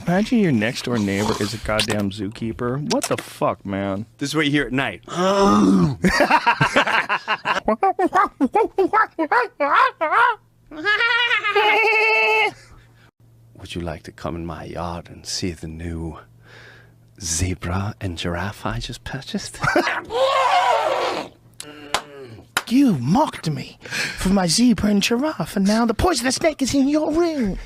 Imagine your next door neighbor is a goddamn zookeeper. What the fuck, man? This is what you hear at night. Would you like to come in my yard and see the new zebra and giraffe I just purchased? You mocked me for my zebra and giraffe, and now the poisonous snake is in your room.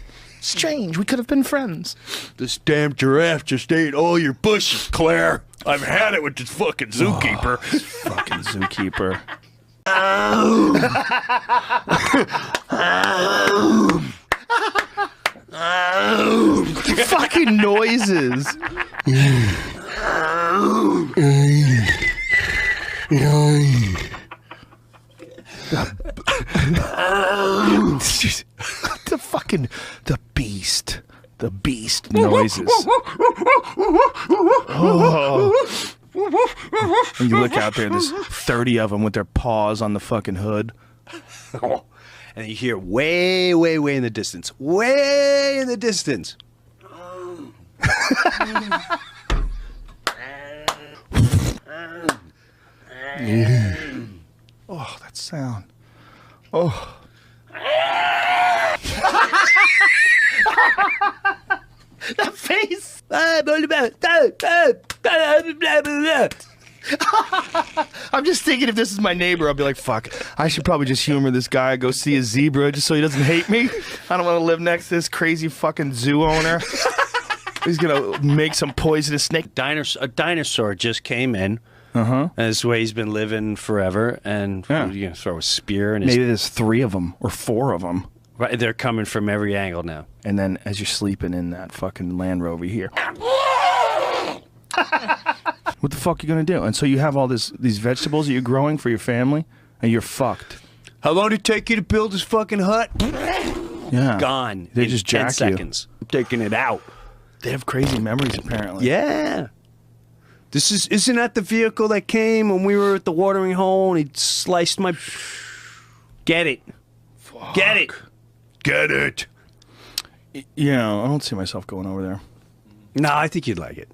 Strange, we could have been friends. This damn giraffe just ate all your bushes, Claire. I've had it with this fucking zookeeper. Oh, this fucking zookeeper. Fucking noises. The beast noises. Oh. And you look out there, there's 30 of them with their paws on the fucking hood. And you hear way, way, way in the distance. Way in the distance. Oh, that sound. Oh. That face. I'm just thinking if this is my neighbor, I'll be like, fuck, I should probably just humor this guy, go see a zebra just so he doesn't hate me. I don't want to live next to this crazy fucking zoo owner. He's going to make some poisonous snake. A dinosaur just came in. And this way he's been living forever. And you're going to throw a spear in his... Maybe there's 3 of them or 4 of them. Right, they're coming from every angle now. And then as you're sleeping in that fucking Land Rover, you hear... What the fuck are you gonna do? And so you have all these vegetables that you're growing for your family, and you're fucked. How long did it take you to build this fucking hut? Yeah. Gone. They in just 10 jack seconds. I'm taking it out. They have crazy memories, apparently. Yeah. Isn't that the vehicle that came when we were at the watering hole and he sliced my... Get it. Fuck. Get it. Get it. Yeah, I don't see myself going over there. No, I think you'd like it.